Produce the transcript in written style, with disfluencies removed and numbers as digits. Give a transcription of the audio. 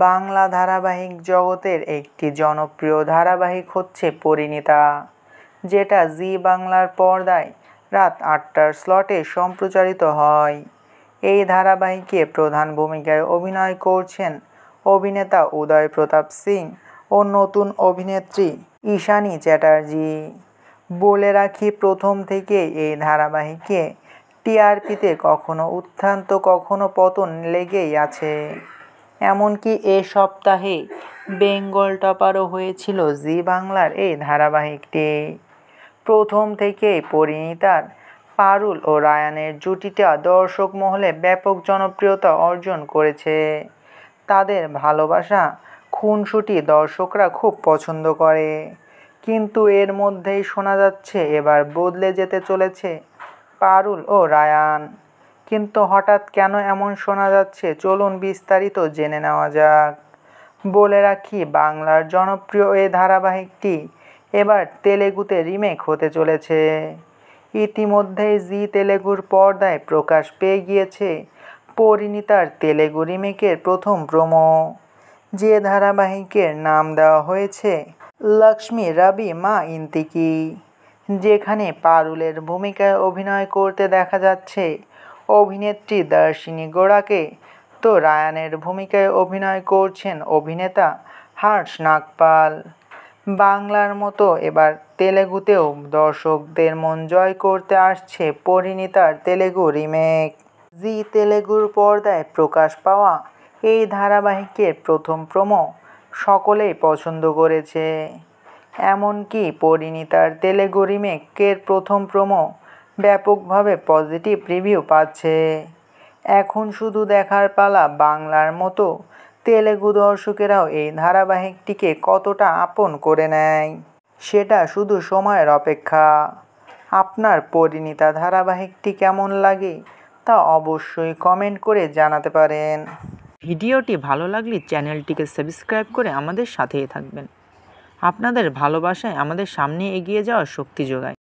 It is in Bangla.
বাংলা ধারাবাহিক জগতের একটি জনপ্রিয় ধারাবাহিক হচ্ছে পরিণীতা, যেটা জি বাংলার পর্দায় রাত ৮টার স্লটে সম্প্রচারিত হয়। এই ধারাবাহিকে প্রধান ভূমিকায় অভিনয় করছেন অভিনেতা উদয় প্রতাপ সিং ও নতুন অভিনেত্রী ঈশানী চ্যাটার্জি। বলে রাখি, প্রথম থেকেই এই ধারাবাহিকে টিআরপিতে কখনো উত্থান তো কখনো পতন লেগেই আছে। এমনকি এ সপ্তাহে বেঙ্গল টপারও হয়েছিল জি বাংলার এই ধারাবাহিকটি। প্রথম থেকেই পরিণীতার পারুল ও রায়ানের জুটিটা দর্শক মহলে ব্যাপক জনপ্রিয়তা অর্জন করেছে। তাদের ভালোবাসা খুনসুটি দর্শকরা খুব পছন্দ করে। কিন্তু এর মধ্যেই শোনা যাচ্ছে এবার বদলে যেতে চলেছে পারুল ও রায়ান। কিন্তু হঠাৎ কেন এমন শোনা যাচ্ছে, চলুন বিস্তারিত জেনে নেওয়া যাক। বলে রাখি, বাংলার জনপ্রিয় এই ধারাবাহিকটি এবার তেলেগুতে রিমেক হতে চলেছে। ইতিমধ্যেই জি তেলেগুর পর্দায় প্রকাশ পেয়ে গিয়েছে পরিণীতার তেলেগু রিমেকের প্রথম প্রোমো, যে ধারাবাহিকের নাম দেওয়া হয়েছে লক্ষ্মী রবি মা ইন্তিকি, যেখানে পারুলের ভূমিকায় অভিনয় করতে দেখা যাচ্ছে অভিনেত্রী দর্শিনী গোড়াকে, তো রায়ানের ভূমিকায় অভিনয় করছেন অভিনেতা হর্ষ নাগপাল। বাংলার মতো এবার তেলেগুতেও দর্শকদের মন জয় করতে আসছে পরিণীতার তেলেগু রিমেক। জি তেলেগুর পর্দায় প্রকাশ পাওয়া এই ধারাবাহিকের প্রথম প্রোমো সকলেই পছন্দ করেছে। এমনকি পরিণীতার তেলেগু রিমেকের প্রথম প্রোমো ব্যাপকভাবে পজিটিভ রিভিউ পাচ্ছে। এখন শুধু দেখার পালা বাংলার মতো তেলেগু দর্শকেরাও এই ধারাবাহিকটিকে কতটা আপন করে নেয়, সেটা শুধু সময়ের অপেক্ষা। আপনার পরিণীতা ধারাবাহিকটি কেমন লাগে তা অবশ্যই কমেন্ট করে জানাতে পারেন। ভিডিওটি ভালো লাগলে চ্যানেলটিকে সাবস্ক্রাইব করে আমাদের সাথেই থাকবেন। আপনাদের ভালোবাসায় আমাদের সামনে এগিয়ে যাওয়ার শক্তি যোগায়।